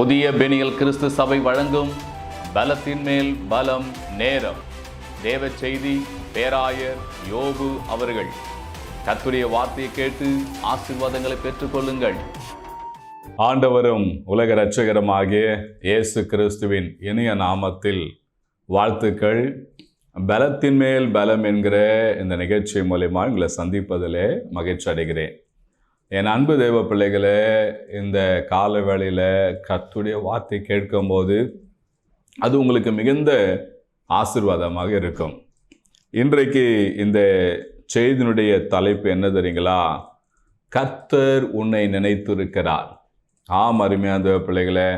புதிய பெனியல் கிறிஸ்து சபை வழங்கும் பலத்தின் மேல் பலம் நேரம். தேவ செய்தி பேராயர் யோபு அவர்கள். கர்த்தருடைய வார்த்தையை கேட்டு ஆசீர்வாதங்களை பெற்றுக்கொள்ளுங்கள். ஆண்டவரும் உலக இரட்சகருமாகிய இயேசு கிறிஸ்துவின் இனிய நாமத்தில் வாழ்த்துக்கள். பலத்தின் மேல் பலம் என்கிற இந்த நிகழ்ச்சி மூலமா உங்களை சந்திப்பதிலே மகிழ்ச்சி அடைகிறேன். என் அன்பு தேவ பிள்ளைகளே, இந்த கால வேளையில் கர்த்தருடைய வார்த்தை கேட்கும்போது அது உங்களுக்கு மிகுந்த ஆசீர்வாதமாக இருக்கும். இன்றைக்கு இந்த செய்தியினுடைய தலைப்பு என்ன தெரியுங்களா? கர்த்தர் உன்னை நினைத்திருக்கிறார். ஆம், அருமையான தேவ பிள்ளைகளே,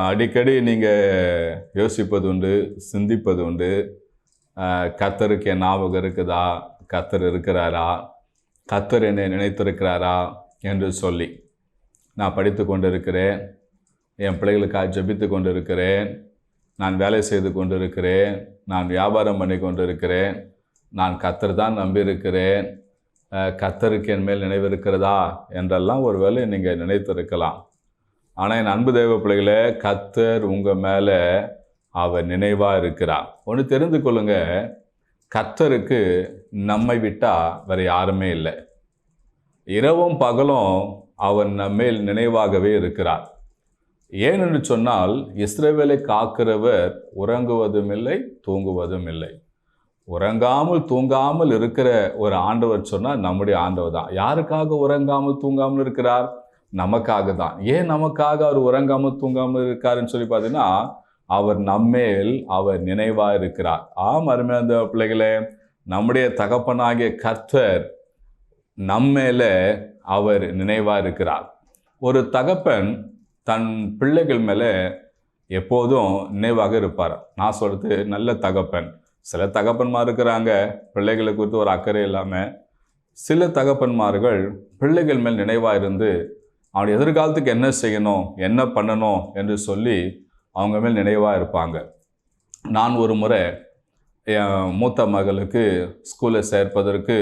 அடிக்கடி நீங்கள் யோசிப்பது உண்டு, சிந்திப்பது உண்டு. கர்த்தருக்கு என் ஞாபகம் இருக்குதா? கர்த்தர் இருக்கிறாரா? கர்த்தர் என்னை நினைத்திருக்கிறாரா என்று சொல்லி நான் படித்து கொண்டிருக்கிறேன். என் பிள்ளைகளுக்காக ஜெபித்து கொண்டிருக்கிறேன். நான் வேலை செய்து கொண்டிருக்கிறேன். நான் வியாபாரம் பண்ணி கொண்டிருக்கிறேன். நான் கர்த்தர் தான் நம்பியிருக்கிறேன். கர்த்தருக்கு என் மேல் நினைவு இருக்கிறதா என்றெல்லாம் ஒரு வேளை நீங்கள் நினைத்திருக்கலாம். ஆனால் என் அன்பு தேவ பிள்ளைகளே, கர்த்தர் உங்கள் மேலே அவர் நினைவாக இருக்கிறார். ஒன்று தெரிந்து கொள்ளுங்க, கர்த்தருக்கு நம்மை விட்டால் வேறு யாருமே இல்லை. இரவும் பகலும் அவர் நம்மேல் நினைவாகவே இருக்கிறார். ஏனென்று சொன்னால், இஸ்ரவேலை காக்கிறவர் உறங்குவதும் இல்லை, தூங்குவதும் இல்லை. உறங்காமல் தூங்காமல் இருக்கிற ஒரு ஆண்டவர் சொன்னால் நம்முடைய ஆண்டவர் தான். யாருக்காக உறங்காமல் தூங்காமல் இருக்கிறார்? நமக்காக தான். ஏன் நமக்காக அவர் உறங்காமல் தூங்காமல் இருக்காருன்னு சொல்லி பார்த்தீங்கன்னா, அவர் நம்மேல் அவர் நினைவாக இருக்கிறார். ஆம், அருமையான பிள்ளைகளே, நம்முடைய தகப்பனாகிய கர்த்தர் நம்மேல அவர் நினைவாக இருக்கிறார். ஒரு தகப்பன் தன் பிள்ளைகள் மேலே எப்போதும் நினைவாக இருப்பார். நான் சொல்கிறது நல்ல தகப்பன். சில தகப்பன்மார் இருக்கிறாங்க பிள்ளைகளை குறித்து ஒரு அக்கறை இல்லாமல். சில தகப்பன்மார்கள் பிள்ளைகள் மேல் நினைவாக இருந்து அவனுடைய எதிர்காலத்துக்கு என்ன செய்யணும், என்ன பண்ணணும் என்று சொல்லி அவங்க மேல் நினைவாக இருப்பாங்க. நான் ஒரு முறை என் மூத்த மகளுக்கு ஸ்கூலில் சேர்ப்பதற்கு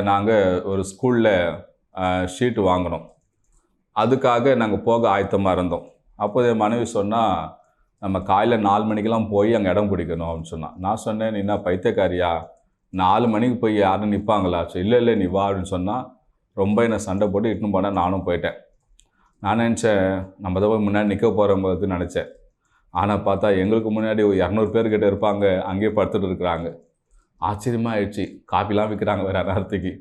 நாங்கள் ஒரு ஸ்கூலில் ஷீட்டு வாங்கினோம். அதுக்காக நாங்கள் போக ஆயத்தமாக இருந்தோம். அப்போது என் மனைவி சொன்னால், நம்ம காலையில் 4 மணிக்கெல்லாம் போய் அங்கே இடம் பிடிக்கணும் அப்படின்னு சொன்னான். நான் சொன்னேன், நீ என்ன பைத்தியக்காரியா? 4 மணிக்கு போய் யாரும் நிற்பாங்களா? இல்லை நீ வா அப்படின்னு சொன்னால் ரொம்ப என்னை சண்டை போட்டு இட்டுன்னு போனால் நானும் போயிட்டேன். நான் நினச்சேன், நம்ம தான் போய் முன்னாடி நிற்க போகிறோம்போது நினச்சேன். ஆனால் பார்த்தா எங்களுக்கு முன்னாடி ஒரு 200 பேர்கிட்ட இருப்பாங்க, அங்கேயே படுத்துட்டு இருக்கிறாங்க. ஆச்சரியமாக ஆயிடுச்சு. காப்பிலாம் விற்கிறாங்க வேறு நேரத்துக்கு.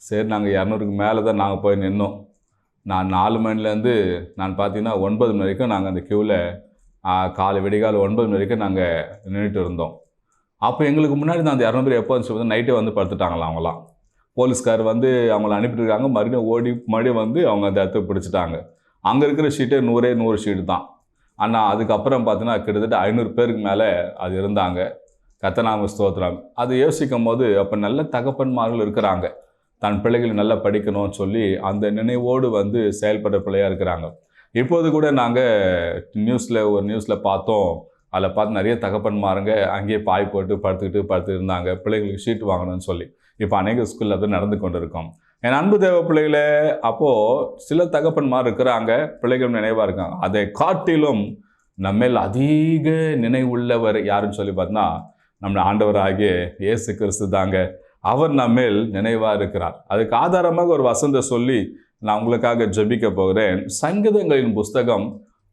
சரி, நாங்கள் 200க்கு மேலே தான் நாங்கள் போய் நின்னோம். நான் 4 மணிலேருந்து நான் பார்த்தீங்கன்னா 9 மணி வரைக்கும் நாங்கள் அந்த க்யூவில் காலை விடிகால் 9 மணி வரைக்கும் நாங்கள் நின்றுட்டு இருந்தோம். அப்போ எங்களுக்கு முன்னாடி தான் அந்த 200 பேர் எப்போ வந்து நைட்டே வந்து படுத்துட்டாங்களா. அவங்களாம் போலீஸ்கார் வந்து அவங்கள அனுப்பிட்டுருக்காங்க. மறுபடியும் வந்து அவங்க அந்த இடத்த பிடிச்சிட்டாங்க. அங்கே இருக்கிற ஷீட்டே 100 ஷீட்டு தான். ஆனால் அதுக்கப்புறம் பார்த்தீங்கன்னா கிட்டத்தட்ட 500 பேருக்கு மேலே அது இருந்தாங்க. கர்த்தநாம ஸ்தோத்திரம். அது யோசிக்கும் போது அப்போ நல்ல தகப்பன்மார்கள் இருக்கிறாங்க, தன் பிள்ளைகள் நல்லா படிக்கணும்னு சொல்லி அந்த நினைவோடு வந்து செயல்படுற பிள்ளையாக இருக்கிறாங்க. இப்போது கூட நாங்கள் ஒரு நியூஸில் பார்த்தோம். அதில் பார்த்து நிறைய தகப்பன்மாருங்க அங்கேயே பாய் போட்டு படுத்துக்கிட்டு இருந்தாங்க, பிள்ளைகளுக்கு ஷீட் வாங்கணும்னு சொல்லி. இப்போ அநேக ஸ்கூலில் தான் நடந்து கொண்டு இருக்கோம். என் அன்பு தேவ பிள்ளைகளே, அப்போது சில தகப்பன்மார் இருக்கிறாங்க, பிள்ளைகள் நினைவாக இருக்காங்க. அதை காட்டிலும் நம்மேல் அதிக நினைவுள்ளவர் யாருன்னு சொல்லி பார்த்தோன்னா, நம்ம ஆண்டவராகிய இயேசு கிறிஸ்து தாங்க. அவர் நம்மேல் நினைவாக இருக்கிறார். அதுக்கு ஆதாரமாக ஒரு வசனத்தை சொல்லி நான் உங்களுக்காக ஜெபிக்க போகிறேன். சங்கீதங்களின் புஸ்தகம்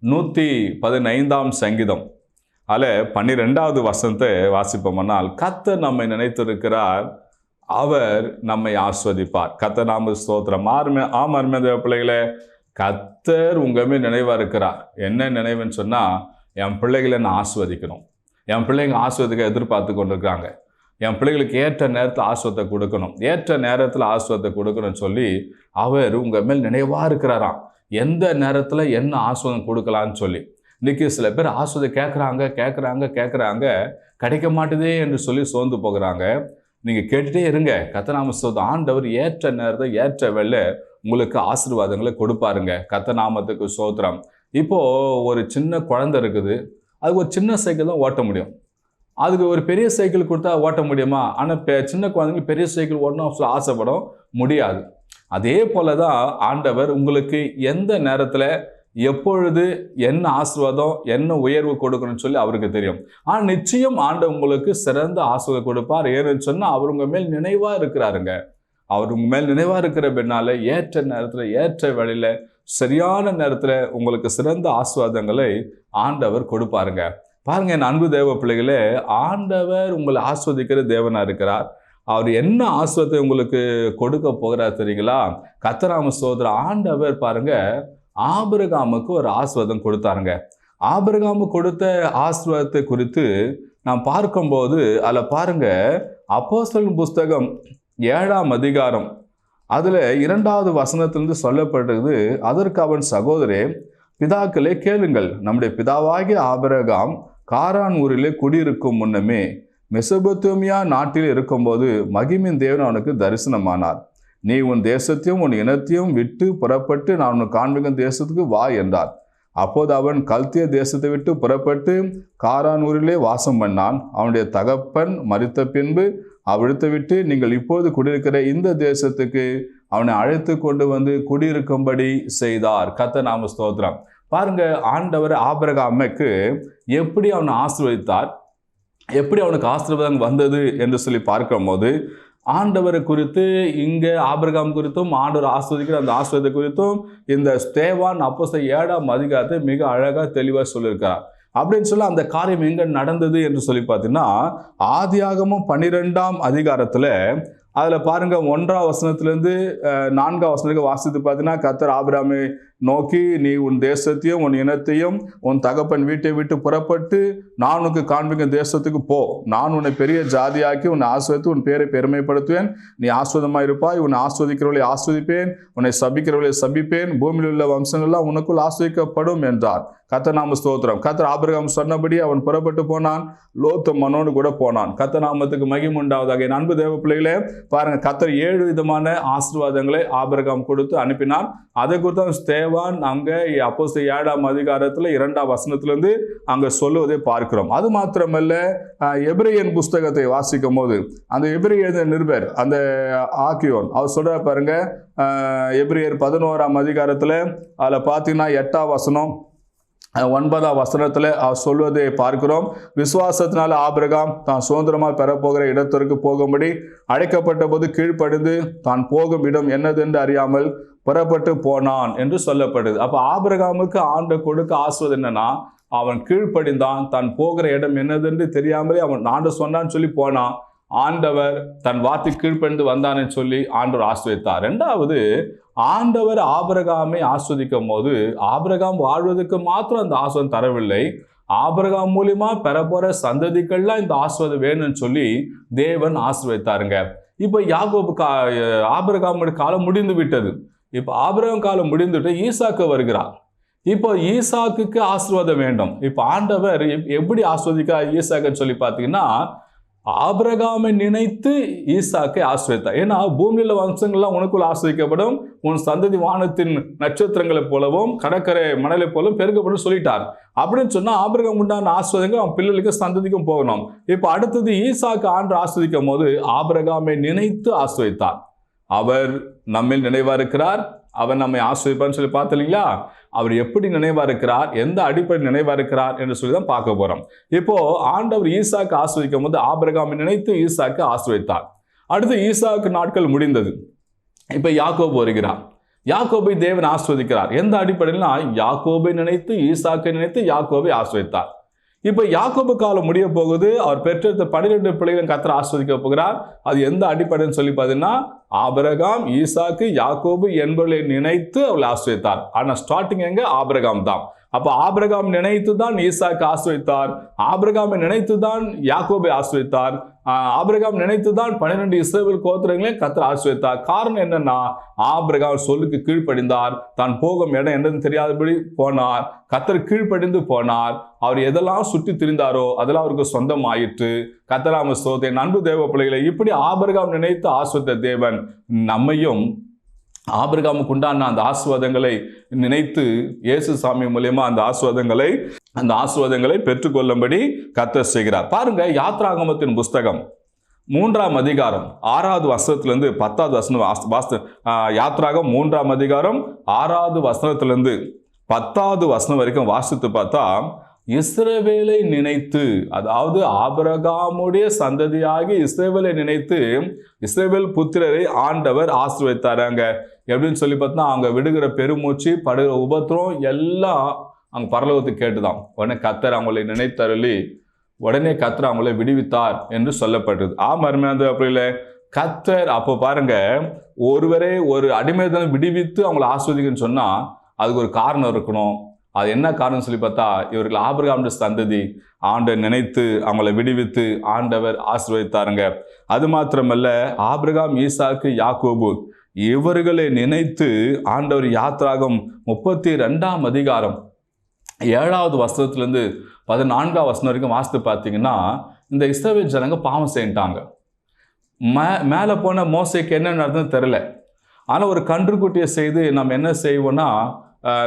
115ஆம் சங்கீதம் அதில் 12வது வசனத்தை வாசிப்போம்னால், கர்த்தர் நம்மை நினைத்திருக்கிறார், அவர் நம்மை ஆஸ்வதிப்பார். கர்த்தர் நாம ஸ்தோத்திரம். அருமையான தேவ பிள்ளைகளே, கர்த்தர் உங்கள் மேல் நினைவாக இருக்கிறார். என்ன நினைவுன்னு சொன்னால், என் பிள்ளைகளை நான் ஆஸ்வதிக்கணும். என் பிள்ளைங்க ஆஸ்வதிக்க எதிர்பார்த்து கொண்டிருக்கிறாங்க. என் பிள்ளைகளுக்கு ஏற்ற நேரத்தில் ஆஸ்வத்தை கொடுக்கணும், ஏற்ற நேரத்தில் ஆஸ்வத்தை கொடுக்கணும்னு சொல்லி அவர் உங்கள் மேல் நினைவாக இருக்கிறாராம். எந்த நேரத்தில் என்ன ஆஸ்வதம் கொடுக்கலான்னு சொல்லி. இன்றைக்கி சில பேர் ஆஸ்வதை கேட்குறாங்க, கிடைக்க மாட்டுதே என்று சொல்லி சோர்ந்து போகிறாங்க. நீங்கள் கேட்டுகிட்டே இருங்க. கர்த்தநாம ஸ்தோத்திரம். ஆண்டவர் ஏற்ற நேரத்தை ஏற்ற வேளை உங்களுக்கு ஆசீர்வாதங்களை கொடுப்பாருங்க. கர்த்தநாமத்துக்கு ஸ்தோத்திரம். இப்போது ஒரு சின்ன குழந்தை இருக்குது, அதுக்கு ஒரு சின்ன சைக்கிள் தான் ஓட்ட முடியும். அதுக்கு ஒரு பெரிய சைக்கிள் கொடுத்தா ஓட்ட முடியுமா? ஆனால் சின்ன குழந்தைங்களுக்கு பெரிய சைக்கிள் ஓட்டணும் ஆசைப்படும், முடியாது. அதே போல தான் ஆண்டவர் உங்களுக்கு எந்த நேரத்தில் எப்பொழுது என்ன ஆசீர்வாதம், என்ன உயர்வு கொடுக்கணும்னு சொல்லி அவருக்கு தெரியும். ஆனால் நிச்சயம் ஆண்டவர் உங்களுக்கு சிறந்த ஆசீர்வாதம் கொடுப்பார். ஏன்னு சொன்னால் அவர் உங்க மேல் நினைவா இருக்கிறாருங்க. அவர் உங்க மேல் நினைவா இருக்கிற பின்னால ஏற்ற நேரத்தில், ஏற்ற வேளையில, சரியான நேரத்தில் உங்களுக்கு சிறந்த ஆசீர்வாதங்களை ஆண்டவர் கொடுப்பாருங்க. பாருங்க என் அன்பு தேவ பிள்ளைகளே, ஆண்டவர் உங்களை ஆஸ்வதிக்கிற தேவனா இருக்கிறார். அவர் என்ன ஆசீர்வாதத்தை உங்களுக்கு கொடுக்க போகிறார் தெரியுங்களா? கர்த்தராம ஸ்தோத்திரம். ஆண்டவர் பாருங்க ஆபிரகாமுக்கு ஒரு ஆசீர்வாதம் கொடுத்தாருங்க. ஆபிரகாமு கொடுத்த ஆசீர்வாதத்தை குறித்து நாம் பார்க்கும்போது அதில் பாருங்க, அப்போஸ்தலர் புஸ்தகம் 7ஆம் அதிகாரம் அதில் 2வது வசனத்திலிருந்து சொல்லப்பட்டது, அதற்கு அவன் சகோதரே பிதாக்களே கேளுங்கள், நம்முடைய பிதாவாகிய ஆபிரகாம் காரான் ஊரிலே குடியிருக்கும் முன்னமே மெசொப்பொத்தேமியா நாட்டில் இருக்கும்போது மகிமையின் தேவன் அவனுக்கு தரிசனமானார். நீ உன் தேசத்தையும் உன் இனத்தையும் விட்டு புறப்பட்டு நான் உனக்கு காண்பிக்கும் தேசத்துக்கு வா என்றார். அப்போது அவன் கல்திய தேசத்தை விட்டு புறப்பட்டு காரான் ஊரிலே வாசம் பண்ணான். அவனுடைய தகப்பன் மரித்த பின்பு அவ்விடத்தை விட்டு நீங்கள் இப்போது குடியிருக்கிற இந்த தேசத்துக்கு அவனை அழைத்து கொண்டு வந்து குடியிருக்கும்படி செய்தார். கர்த்தர் நாம ஸ்தோத்திரம். பாருங்க, ஆண்டவர் ஆபிரகாமுக்கு எப்படி அவனை ஆசீர்வதித்தார், எப்படி அவனுக்கு ஆசீர்வாதம் வந்தது என்று சொல்லி பார்க்கும்போது, ஆண்டவரை குறித்து இங்கே ஆபிரகாம் குறித்தும் ஆண்டவர் ஆஸ்வதிக்கிற அந்த ஆசீர்வாதத்தை குறித்தும் இந்த ஸ்தேவான் அப்போஸ்தலர் 7ஆம் அதிகாரத்தை மிக அழகாக தெளிவாக சொல்லியிருக்கார். அப்படின்னு சொல்லி அந்த காரியம் எங்கே நடந்தது என்று சொல்லி பார்த்தீங்கன்னா, ஆதியாகமம் 12ஆம் அதிகாரத்தில் அதில் பாருங்க 1ஆம் வசனத்திலேருந்து 4ஆம் வசனத்துக்கு வாசித்து பார்த்தீங்கன்னா, கர்த்தர் ஆபிரகாமை நோக்கி நீ உன் தேசத்தையும் உன் இனத்தையும் உன் தகப்பன் வீட்டை விட்டு புறப்பட்டு நான் உனக்கு காண்பிக்கும் தேசத்துக்கு போ. நான் உன்னை பெரிய ஜாதியாக்கி உன்னை ஆஸ்வதித்து உன் பேரை பெருமைப்படுத்துவேன். நீ ஆஸ்வதமாக இருப்பாய். உன்னை ஆஸ்வதிக்கிறவர்களை ஆஸ்வதிப்பேன், உன்னை சபிக்கிறவர்களை சபிப்பேன். பூமியில் உள்ள வம்சங்கள்லாம் உனக்குள் ஆஸ்வதிக்கப்படும் என்றார். கர்த்தர் நாம ஸ்தோத்திரம். கர்த்தர் ஆபிரகாம் சொன்னபடி அவன் புறப்பட்டு போனான். லோத்து மனோடு கூட போனான். கர்த்தர் நாமத்துக்கு மகிமை உண்டாவதாக. என் அன்பு தேவ பிள்ளைகளே, பாருங்க, கர்த்தர் 7 விதமான ஆசீர்வாதங்களை ஆபிரகாம் கொடுத்து அனுப்பினார். அதை குறித்து ஸ்தேவான் அங்கே அப்போஸ்தலர் 7ஆம் அதிகாரத்தில் 2ஆம் வசனத்திலிருந்து அங்கே சொல்லுவதை பார்க்கிறோம். அது மாத்திரமல்ல, எபிரேயன் புஸ்தகத்தை வாசிக்கும் போது அந்த எபிரேயர் நிருபர் அந்த ஆக்கியோன் அவர் சொல்ற பாருங்க, எபிரேயர் 11ஆம் அதிகாரத்தில் அதில் பார்த்தீங்கன்னா 8ஆம் வசனம் 9ஆம் வசனத்தில் அவர் சொல்வதை பார்க்கிறோம். விசுவாசத்தினால ஆபிரகாம் தான் சுதந்திரமாக பெறப்போகிற இடத்திற்கு போகும்படி அழைக்கப்பட்ட போது கீழ்ப்படிந்து தான் போகும் இடம் என்னதென்று அறியாமல் புறப்பட்டு போனான் என்று சொல்லப்படுது. அப்போ ஆபிரகாமுக்கு ஆண்டவர் கொடுக்க ஆசீர்வாதம் என்னன்னா, அவன் கீழ்ப்படிந்தான். தான் போகிற இடம் என்னதென்று தெரியாமலே அவன் ஆண்டவர் சொன்னான்னு சொல்லி போனான். ஆண்டவர் தன் வார்த்தை கீழ்ப்படிந்து வந்தான்னு சொல்லி ஆண்டவர் ஆசீர்வதித்தார். 2வது, ஆண்டவர் ஆபிரகாமை ஆஸ்வதிக்கும் போது ஆபிரகாம் வாழ்வதற்கு மாத்திரம் அந்த ஆசீர்வாதம் தரவில்லை, ஆபிரகாம் மூலியமா பெறப்போற சந்ததிகள்லாம் இந்த ஆசீர்வாதம் வேணும்னு சொல்லி தேவன் ஆசீர்வதித்தாருங்க. இப்போ ஆபிரகாமுடைய காலம் முடிந்து விட்டது. இப்போ ஆபிரகாம் காலம் முடிந்துட்டு ஈசாக்கு வருகிறார். இப்போ ஈசாக்குக்கு ஆசீர்வாதம் வேண்டும். இப்போ ஆண்டவர் எப்படி ஆஸ்வதிக்கிறார் ஈசாக்குன்னு சொல்லி பார்த்தீங்கன்னா, ஆபிரகாமை நினைத்து ஈசாக்கை ஆசீர்வதித்தார். ஏன்னா பூமியில வம்சங்கள்லாம் உனக்குள் ஆசீர்வதிக்கப்படும், உன் சந்ததி வானத்தின் நட்சத்திரங்களைப் போலவும் கடற்கரை மணலை போலவும் பெருக்கப்படும் சொல்லிட்டார். அப்படின்னு சொன்னா ஆபிரகாம் உண்டான ஆசீர்வாதங்கள் அவன் பிள்ளைகளுக்கு சந்ததிக்கும் போகணும். இப்போ அடுத்தது ஈசாக்கு ஆண்டு ஆசீர்வதிக்கும் போது ஆபிரகாமை நினைத்து ஆசீர்வதித்தார். அவர் நம்மில் நினைவா இருக்கிறார், அவர் நம்மை ஆசீர்வதிப்பார்னு சொல்லி பார்த்து இல்லைங்களா? அவர் எப்படி நினைவா இருக்கிறார், எந்த அடிப்படையில் நினைவா இருக்கிறார் என்று சொல்லி தான் பார்க்க போறோம். இப்போ ஆண்டவர் ஈசாக்கு ஆசீர்வதிக்கும் போது ஆபிரகாமை நினைத்து ஈசாக்கு ஆசீர்வதித்தார். அடுத்து ஈசாக்கு நாட்கள் முடிந்தது. இப்ப யாக்கோபு வருகிறார். யாக்கோபை தேவன் ஆசீர்வதிக்கிறார். எந்த அடிப்படையில்னா யாக்கோபை நினைத்து ஈசாக்கை நினைத்து யாக்கோபை ஆசீர்வதித்தார். இப்ப யாக்கோபு காலம் முடிய போகுது. அவர் பெற்றெடுத்த 12 பிள்ளைகளும் கர்த்தர் ஆசீர்வதிக்க போகிறார். அது எந்த அடிப்படைன்னு சொல்லி பார்த்தீங்கன்னா, ஆபிரகாம் ஈசாக்கு யாக்கோபு என்பவர்களை நினைத்து அவளை ஆசீர்வதித்தார். ஆனா ஸ்டார்டிங் எங்க? ஆபிரகாம் தான். அப்ப ஆபிரகாம் நினைத்து தான் ஈசாக்கு ஆசீர்வதித்தார். ஆபிரகாமை நினைத்து தான் யாக்கோபை ஆசீர்வதித்தார். ஆபிரகாம் நினைத்து தான் 12 இஸ்ரவேல் கோத்திரங்களையும் கர்த்தர் ஆசீர்வதித்தார். காரணம் என்னன்னா, ஆபிரகாம் சொல்லுக்கு கீழ்ப்படிந்தார். தான் போகும் இடம் என்னன்னு தெரியாதபடி போனார். கர்த்தர் கீழ்ப்படிந்து போனார். அவர் எதெல்லாம் சுற்றி திரிந்தாரோ அதெல்லாம் அவருக்கு சொந்தம் ஆயிற்று. கர்த்தர் நாம ஸ்தோத்திரம். அன்பு தேவ பிள்ளைகளை, இப்படி ஆபிரகாம் நினைத்து ஆசீர்வதித்த தேவன் நம்மையும் ஆபிரகாமுக்கு உண்டான அந்த ஆசீர்வாதங்களை நினைத்து இயேசு சாமி மூலியமா அந்த ஆசீர்வாதங்களை பெற்றுக்கொள்ளும்படி கர்த்தர் செய்கிறார். பாருங்க, யாத்ராகமத்தின் புஸ்தகம் 3ஆம் அதிகாரம் 6வது வசனத்திலிருந்து 10வது வசனம் யாத்ராகம் 3ஆம் அதிகாரம் 6வது வசனத்திலிருந்து 10வது வசனம் வரைக்கும் வாசித்து பார்த்தா, இஸ்ரவேலை நினைத்து, அதாவது ஆபிரகாமுடைய சந்ததியாகி இஸ்ரவேலை நினைத்து இஸ்ரவேல் புத்திரரை ஆண்டவர் ஆசீர்வதித்தாராங்க. எப்படின்னு சொல்லி பார்த்தா, அவங்க விடுகிற பெருமூச்சு, படுகிற உபத்திரம் எல்லாம் அங்க பரலோகத்துக்கு கேட்டுதான். உடனே கர்த்தர் அவங்களை நினைத்தருளி உடனே கர்த்தர் அவங்களை விடுவித்தார் என்று சொல்லப்பட்டது. அருமையானது. அப்படி இல்லை, கர்த்தர் அப்போ பாருங்க, ஒருவரே ஒரு அடிமைதான் விடுவித்து அவங்களை ஆஸ்வதிக்குன்னு சொன்னா அதுக்கு ஒரு காரணம் இருக்கணும். அது என்ன காரணம் சொல்லி பார்த்தா, இவர்கள் ஆபிரகாமுடைய சந்ததி, ஆண்டவர் நினைத்து அவங்களை விடுவித்து ஆண்டவர் ஆசீர்வதித்தாருங்க. அது மாத்திரமல்ல, ஆபிரகாம், ஈசாக்கு, யாக்கோபு இவர்களை நினைத்து ஆண்டவர் யாத்திராகம் 32ஆம் அதிகாரம் 7வது வசனத்திலிருந்து 14ஆம் வசனம் வரைக்கும் வாசித்து பார்த்தீங்கன்னா, இந்த இஸ்ரவேல் ஜனங்க பாவம் செய்யிட்டாங்க. மேலே போன மோசேக்கு என்ன நடந்ததுன்னு தெரியல. ஆனால் ஒரு கன்றுக்குட்டியை செய்து நம்ம என்ன செய்வோம்னா,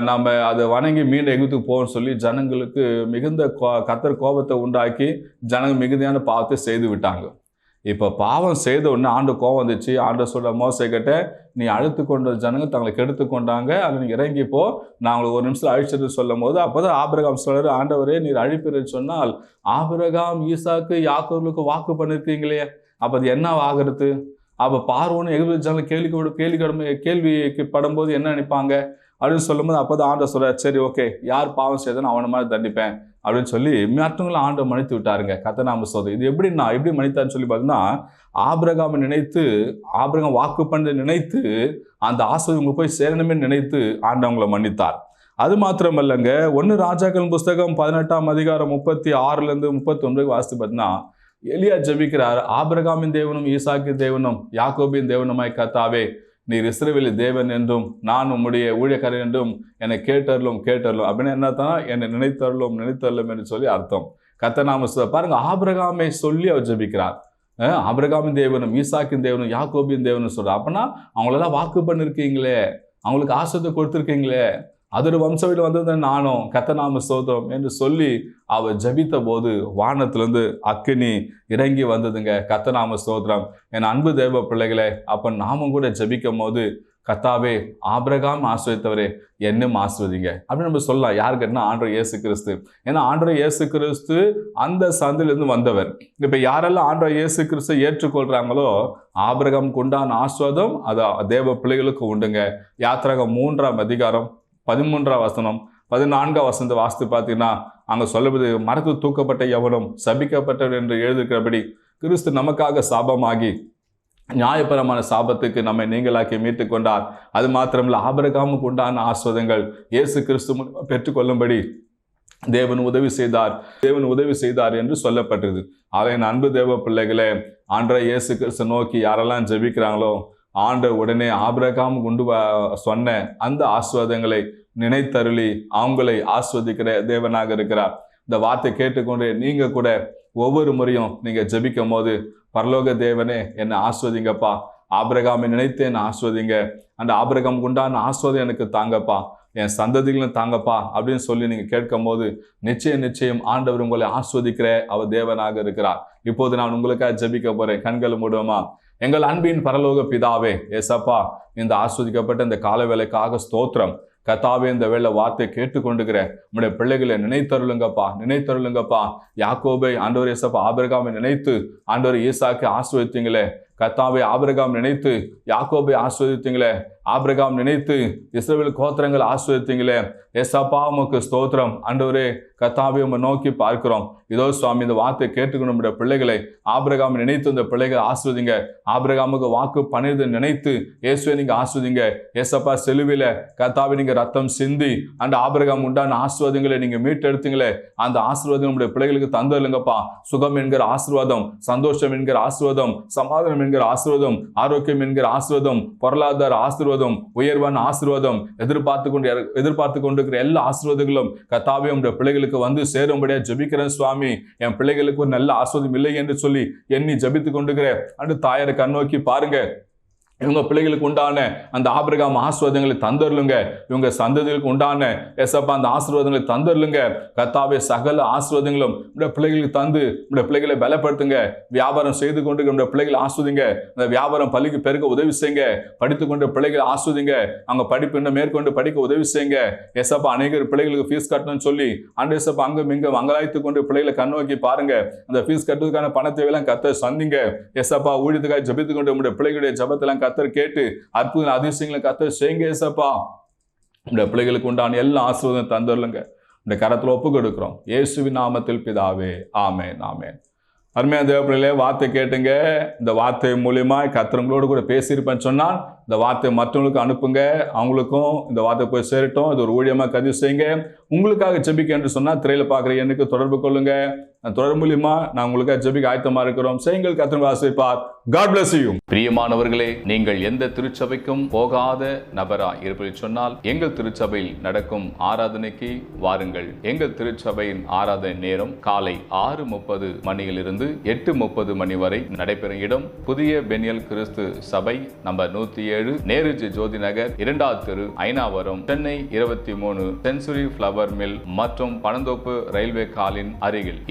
நம்ம அதை வணங்கி மீண்டும் எகிப்துக்கு போவோம்னு சொல்லி ஜனங்களுக்கு மிகுந்த கர்த்தர் கோபத்தை உண்டாக்கி ஜனங்க மிகுதியான பாவத்தை செய்து விட்டாங்க. இப்போ பாவம் செய்த உடனே ஆண்டு கோபம் வந்துச்சு. ஆண்டு சொல்ற மோசே கிட்ட, நீ அழுத்து கொண்ட ஜனங்க தங்களை கெடுத்து கொண்டாங்க, அது நீங்க இறங்கிப்போ, நான் உங்களுக்கு ஒரு நிமிஷம் அழிச்சிட்டு சொல்லும் போது அப்போதான் ஆபிரகாம் சொல்றாரு, ஆண்டவரே நீர் அழிப்பீர்னு சொன்னால் ஆபிரகாம், ஈசாக்கு, யாக்கோபுக்கு வாக்கு பண்ணிருக்கீங்களே, அப்போ அது என்ன ஆகிறது? அப்போ பார்வோன்னு எகிப்து ஜனங்க கேள்விக்கு படும்போது என்ன நினைப்பாங்க அப்படின்னு சொல்லும்போது அப்போதான் ஆண்டவர் சொல்றாரு, சரி ஓகே, யார் பாவம் செய்தானோ அவனை மாதிரி தண்டிப்பேன் அப்படின்னு சொல்லி மற்றவங்களும் ஆண்டவர் மன்னித்து விட்டாருங்க. கர்த்தநாம ஸ்தோத்திரம். இது எப்படி மன்னித்தான்னு சொல்லி பார்த்தீங்கன்னா, ஆபிரகாமை நினைத்து, ஆபிரகாம் வாக்கு பண்ண நினைத்து, அந்த ஆசீர்வாதம் போய் சேரணுமே நினைத்து ஆண்டவங்களை மன்னித்தார். அது மாத்திரமல்லங்க, 1 ராஜாக்கள் புஸ்தகம் 18ஆம் அதிகாரம் 36லேருந்து 39 வாசித்து பார்த்தீங்கன்னா, எலியா ஜெபிக்கிறார், ஆபிரகாமின் தேவனும் ஈசாக்கின் தேவனும் யாக்கோபின் தேவனுமாய் கர்த்தாவே, நீர் இஸ்ரவேலின் தேவன் என்றும் நான் உம்முடைய ஊழியக்காரன் என்றும் என்னை கேட்டருளும் அப்படின்னு என்னத்தான், என்னை நினைத்தருளும் என்று சொல்லி அர்த்தம். கர்த்தநாம பாருங்க, ஆபிரகாமை சொல்லி அவர் ஜெபிக்கிறார். ஆபிரகாமின் தேவனும் ஈசாக்கின் தேவனும் யாக்கோபின் தேவனும் சொல்றார். அப்படின்னா அவங்களெல்லாம் வாக்கு பண்ணிருக்கீங்களே, அவங்களுக்கு ஆசீர்வாதத்தை கொடுத்துருக்கீங்களே, அதோட வம்சவில் வந்தது நானும், கர்த்தநாம ஸ்தோத்திரம் என்று சொல்லி அவர் ஜபித்த போது வானத்திலிருந்து அக்கினி இறங்கி வந்ததுங்க. கர்த்தநாம ஸ்தோத்திரம். என் அன்பு தேவ பிள்ளைகளே, அப்ப நாமும் கூட ஜபிக்கும் போது, கர்த்தாவே ஆபிரகாம் ஆசீர்வதித்தவரே என்னும் ஆசீர்வதிங்க அப்படின்னு நம்ம சொல்லலாம். யாருக்குன்னா ஆண்டவர் இயேசு கிறிஸ்து. ஏன்னா ஆண்டவர் இயேசு கிறிஸ்து அந்த சந்திலிருந்து வந்தவர். இப்ப யாரெல்லாம் ஆண்டவர் இயேசு கிறிஸ்து ஏற்றுக்கொள்றாங்களோ ஆபிரகாமுக்கு உண்டான ஆசீர்வாதம் அது தேவ பிள்ளைகளுக்கு உண்டுங்க. யாத்திராகம் 3ஆம் அதிகாரம் 13ஆம் வசனம் 14ஆம் வசனத்தை வாசித்து பார்த்தீங்கன்னா, அங்க சொல்லப்படுது, மரத்து தூக்கப்பட்ட எவனும் சபிக்கப்பட்டவர் என்று எழுதியிருக்கிறபடி கிறிஸ்து நமக்காக சாபமாகி நியாயபரமான சாபத்துக்கு நம்மை நீங்களாக்கி மீட்டு கொண்டார். அது மாத்திரமல்ல, ஆபிரகாமுக்கு உண்டான ஆசீர்வாதங்கள் இயேசு கிறிஸ்து பெற்றுக்கொள்ளும்படி தேவன் உதவி செய்தார் என்று சொல்லப்பட்டது. ஆக என் அன்பு தேவ பிள்ளைகளே, ஆண்டவர் இயேசு கிறிஸ்து நோக்கி யாரெல்லாம் ஜெபிக்கிறாங்களோ ஆண்டவர் உடனே ஆபிரகாம் கொண்டு சொன்ன அந்த ஆசீர்வாதங்களை நினைத்தருளி அவங்களை ஆஸ்வதிக்கிற தேவனாக இருக்கிறார். இந்த வார்த்தை கேட்டுக்கொண்டு நீங்க கூட ஒவ்வொரு முறையும் நீங்க ஜெபிக்கும் போது, பரலோக தேவனே என்னை ஆஸ்வதிங்கப்பா, ஆபிரகாமை நினைத்து என்னை ஆஸ்வதிங்க, அந்த ஆபிரகாம் உண்டான ஆஸ்வாதம் எனக்கு தாங்கப்பா, என் சந்ததிகளும் தாங்கப்பா அப்படின்னு சொல்லி நீங்க கேட்கும் போது நிச்சயம் ஆண்டவர் உங்களை ஆஸ்வதிக்கிற அவர் தேவனாக இருக்கிறார். இப்போது நான் உங்களுக்காக ஜெபிக்க போறேன். கண்களை மூடுவோமா? எங்கள் அன்பின் பரலோக பிதாவே, ஏசப்பா, இந்த ஆஸ்வதிக்கப்பட்ட இந்த கால வேலைக்காக ஸ்தோத்திரம். கர்த்தாவே, இந்த வேளை வார்த்தை கேட்டுக்கொண்டுகிற உங்களுடைய பிள்ளைகளை நினைத்தருளுங்கப்பா. யாக்கோபை ஆண்டவர் ஏசப்பா ஆபிரகாமை நினைத்து ஆண்டவர் ஈசாக்கு ஆசீர்வதித்தீங்களே, கர்த்தாவே ஆபிரகாம் நினைத்து யாக்கோபை ஆசீர்வதித்தீங்களே, ஆபிரகாம் நினைத்து இஸ்ரவேல் கோத்திரங்கள் ஆசீர்வதித்தீங்களே, ஏசப்பா உமக்கு ஸ்தோத்திரம். ஆண்டவரே கர்த்தாவே, உம்மை நோக்கி பார்க்கிறோம். இதோ சுவாமி, இந்த வார்த்தை கேட்டுக்கொண்டு நம்முடைய பிள்ளைகளை ஆபிரகாம் நினைத்து இந்த பிள்ளைகளை ஆசீர்வதிங்க. ஆபிரகாமுக்கு வாக்கு பண்ணியது நினைத்து இயேசுவை நீங்க ஆசீர்வதிங்க. ஏசப்பா, சிலுவையில கர்த்தாவே நீங்க ரத்தம் சிந்தி அந்த ஆபிரகாம் உண்டான ஆசீர்வாதங்களை நீங்க மீட்டெடுத்தீங்களே, அந்த ஆசீர்வாதம் நம்முடைய பிள்ளைகளுக்கு தந்துருங்கப்பா. சுகம் என்கிற ஆசீர்வாதம், சந்தோஷம் என்கிற ஆசீர்வாதம், சமாதானம் என்கிற ஆசீர்வாதம், ஆரோக்கியம் என்கிற ஆசீர்வாதம், பொருளாதார ஆசீர்வாதம், உயர்வான ஆசீர்வாதம், எதிர்பார்த்து கொண்டிருக்கிற எல்லா ஆசீர்வாதங்களும் கர்த்தாவே உம்முடைய பிள்ளைகளுக்கு வந்து சேரும்படியா ஜெபிக்கிறேன் சுவாமி. என் பிள்ளைகளுக்கு ஒரு நல்ல ஆசீர்வாதம் இல்லை என்று சொல்லி எண்ணி ஜெபித்து கொண்டிருக்கிற அந்த தாயாரை கண்ணோக்கி பாருங்க. இவங்க பிள்ளைகளுக்கு உண்டான அந்த ஆபிரகாம் ஆசீர்வாதங்களை தந்தருளுங்க. இவங்க சந்ததிகளுக்கு உண்டான ஏசப்பா அந்த ஆசீர்வாதங்களை தந்தருளுங்க. கர்த்தாவே சகல ஆசீர்வாதங்களும் நம்முடைய பிள்ளைகளுக்கு தந்து நம்முடைய பிள்ளைகளை பலப்படுத்துங்க. வியாபாரம் செய்து கொண்டு நம்முடைய பிள்ளைகளை ஆஸ்வதிங்க. அந்த வியாபாரம் பள்ளிக்கு பெருக்க உதவி செய்யுங்க. படித்துக்கொண்டு பிள்ளைகளை ஆஸ்வதிங்க. அவங்க படிப்பு இன்னும் மேற்கொண்டு படிக்க உதவி செய்யுங்க. ஏசப்பா அநேகர் பிள்ளைகளுக்கு ஃபீஸ் கட்டணும்னு சொல்லி ஆண்டு ஏசப்பா அங்கும் இங்கும் அங்கலாய்த்து கொண்டு பிள்ளைகளை கண்ணோக்கி பாருங்க. அந்த ஃபீஸ் கட்டுறதுக்கான பணத்தை எல்லாம் கர்த்தர் சந்திங்க. ஏசப்பா ஊழியத்துக்காக ஜெபித்து கொண்டு நம்முடைய பிள்ளைகளுடைய ஜெபத்தெல்லாம் கர்த்தர் கேட்டு அற்புத அதிசயங்களை கர்த்தர் செய்யுங்க. ஏசப்பா இந்த பிள்ளைகளுக்கு உண்டான எல்லா ஆசீர்வாதம் தந்துருங்க. இந்த கரத்தில் ஒப்பு கொடுக்கிறோம் இயேசுவின் நாமத்தில் பிதாவே, ஆமென், ஆமென். அருமையான தேவ பிள்ளைகளே, வார்த்தை கேட்டுங்க. இந்த வார்த்தை மூலியமா கர்த்தங்களோடு கூட பேசியிருப்பேன்னு சொன்னால் இந்த வார்த்தை மற்றவங்களுக்கு அனுப்புங்க. அவங்களுக்கும் இந்த வார்த்தை போய் சேரட்டும். இது ஒரு ஊழியமாக கதி செய்யுங்க. உங்களுக்காக ஜெபிக்க என்று சொன்னால் திரையில் பார்க்குற எண்ணுக்கு தொடர்பு கொள்ளுங்க. தொடர் மூலியமா நான் உங்களுக்காக ஜெபிக்க ஆயத்தமா இருக்கிறோம். செய்யுங்கள், கர்த்தர் ஆசீர்வதிப்பார். God bless you. பிரியமானவர்களே, நீங்கள் எந்த திருச்சபைக்கும் போகாத நபராய் இருப்பதை சொன்னால் எங்கள் திருச்சபையில் நடக்கும் ஆராதனைக்கு வாருங்கள். எங்கள் திருச்சபையின் ஆராதனை நேரம் காலை 6:30 மணியிலிருந்து 8:30 மணி வரை நடைபெறும் இடம் புதிய பெனியல் கிறிஸ்து சபை நம்பர் 107, நேருஜி ஜோதி நகர், 2வது தெரு, Ayanavaram, Chennai 23, century flower mill மற்றும் பனந்தோப்பு ரயில்வே காலின் அருகில்.